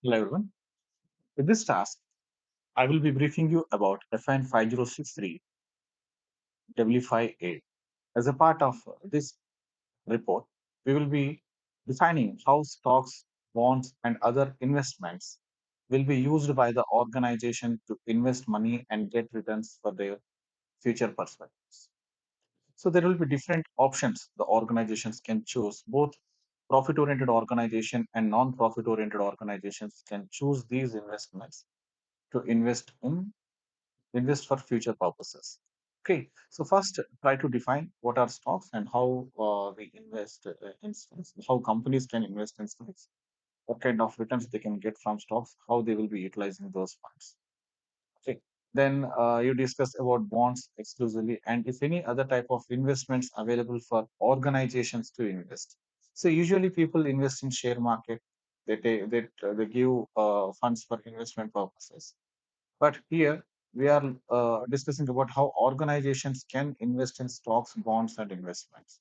Hello everyone. With this task, I will be briefing you about FIN5063-1W5A. As a part of this report, we will be defining how stocks, bonds, and other investments will be used by the organization to invest money and get returns for their future perspectives. So there will be different options the organizations can choose. Both profit-oriented organization and non-profit-oriented organizations can choose these investments to invest for future purposes. Okay, so first try to define what are stocks and how we invest in stocks, how companies can invest in stocks, what kind of returns they can get from stocks, how they will be utilizing those funds. Okay, then you discuss about bonds exclusively and if any other type of investments available for organizations to invest. So usually people invest in share market. They give funds for investment purposes, but here we are discussing about how organizations can invest in stocks, bonds, and investments.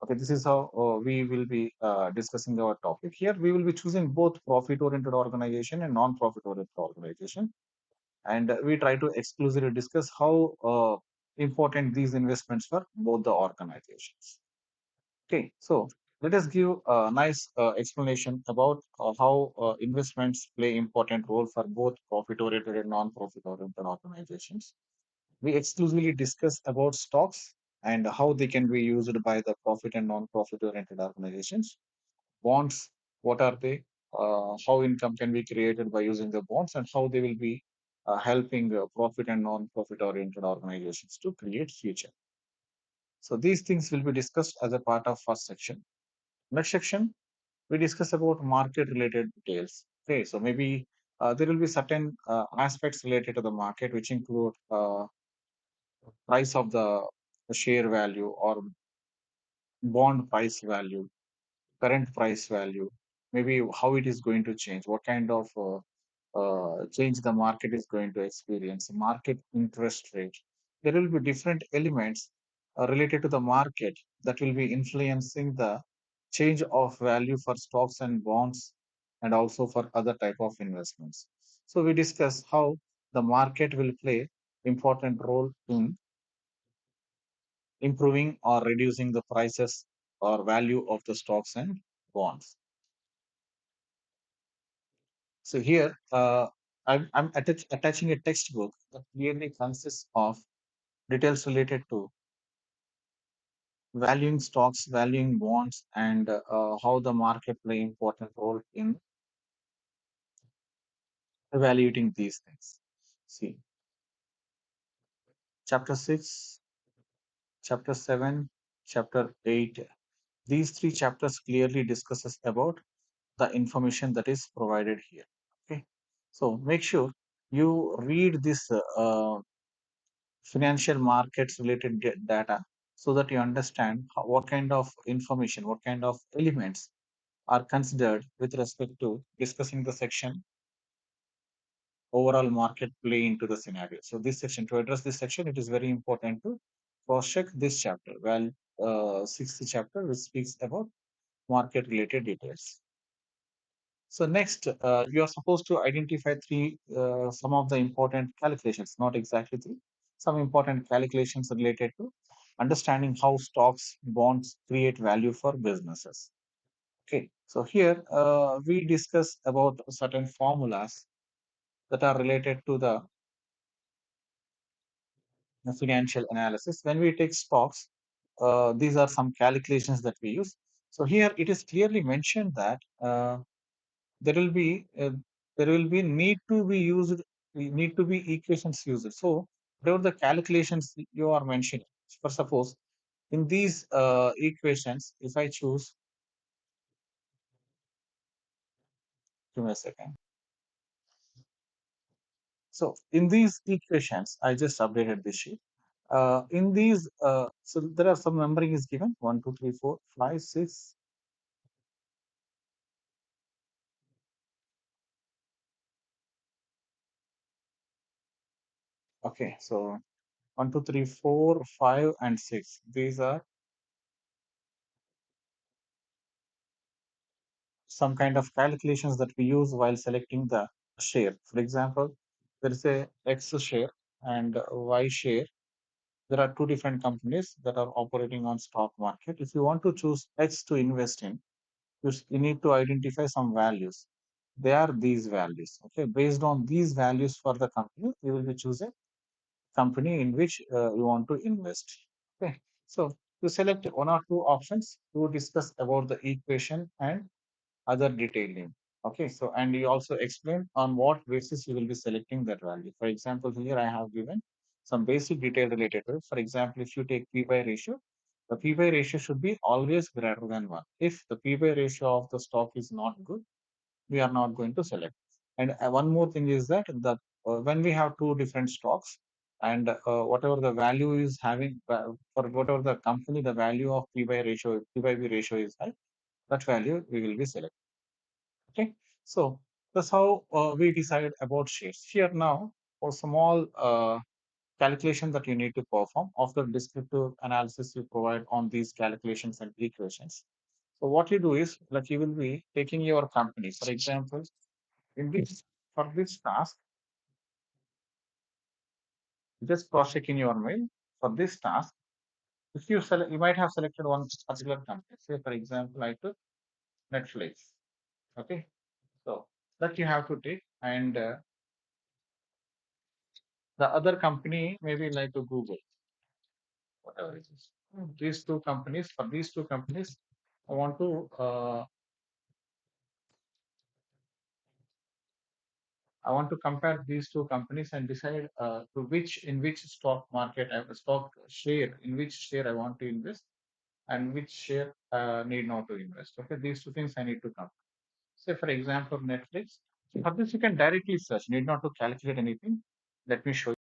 Okay, this is how we will be discussing our topic. Here we will be choosing both profit-oriented organization and non-profit-oriented organization, and we try to exclusively discuss how important these investments for both the organizations. Okay, so let us give a nice explanation about how investments play important role for both profit-oriented and non-profit-oriented organizations. We exclusively discuss about stocks and how they can be used by the profit and non-profit-oriented organizations. Bonds, what are they? How income can be created by using the bonds, and how they will be helping profit and non-profit-oriented organizations to create future. So these things will be discussed as a part of first section. Next section, we discuss about market related details. Okay, so maybe there will be certain aspects related to the market, which include price of the share value or bond price value, current price value, maybe how it is going to change, what kind of change the market is going to experience, market interest rate. There will be different elements related to the market that will be influencing the change of value for stocks and bonds and also for other type of investments. So we discuss how the market will play important role in improving or reducing the prices or value of the stocks and bonds. So here, I'm attaching a textbook that clearly consists of details related to valuing stocks, valuing bonds, and how the market play important role in evaluating these things. See, chapter 6, chapter 7, chapter 8. These three chapters clearly discusses about the information that is provided here. Okay, so make sure you read this financial markets related data so that you understand what kind of information, what kind of elements are considered with respect to discussing the section overall market play into the scenario. So this section, to address this section, it is very important to cross check this chapter. Well, sixth chapter which speaks about market related details. So next, you are supposed to identify some of the important calculations, not exactly three, some important calculations related to understanding how stocks, bonds create value for businesses. Okay, so here we discuss about certain formulas that are related to the financial analysis. When we take stocks, these are some calculations that we use. So here it is clearly mentioned that there will be need to be used, need to be equations used. So whatever the calculations you are mentioning, for suppose in these equations, if I choose, give me a second. So in these equations, I just updated this sheet. In these, so there are some numbering is given 1, 2, 3, 4, 5, 6. Okay, so 1, 2, 3, 4, 5, and 6. These are some kind of calculations that we use while selecting the share. For example, there is a X share and Y share. There are two different companies that are operating on stock market. If you want to choose X to invest in, you need to identify some values. They are these values. Okay, based on these values for the company, you will be choosing company in which you want to invest. Okay, so you select one or two options to discuss about the equation and other detailing. Okay, so and you also explain on what basis you will be selecting that value. For example, here I have given some basic detail related to it. For example, if you take P by ratio, the P by ratio should be always greater than 1. If the P by ratio of the stock is not good, we are not going to select. And one more thing is that the when we have two different stocks and whatever the value is having for whatever the company, the value of P by V ratio is high, that value we will be selecting. Okay, so that's how we decide about shares. Here now, for small calculation that you need to perform after descriptive analysis you provide on these calculations and equations. So what you do is like you will be taking your company, for example, in this for this task, just cross check in your mail. For this task, if you select, you might have selected one particular company. Say, for example, I took Netflix. Okay, so that you have to take, and the other company maybe like to Google, whatever it is. These two companies, for these two companies, I want to compare these two companies and decide to which in which stock market stock share in which share I want to invest and which share need not to invest. Okay, these two things I need to compare. Say for example, Netflix. For this, you can directly search. Need not to calculate anything. Let me show you.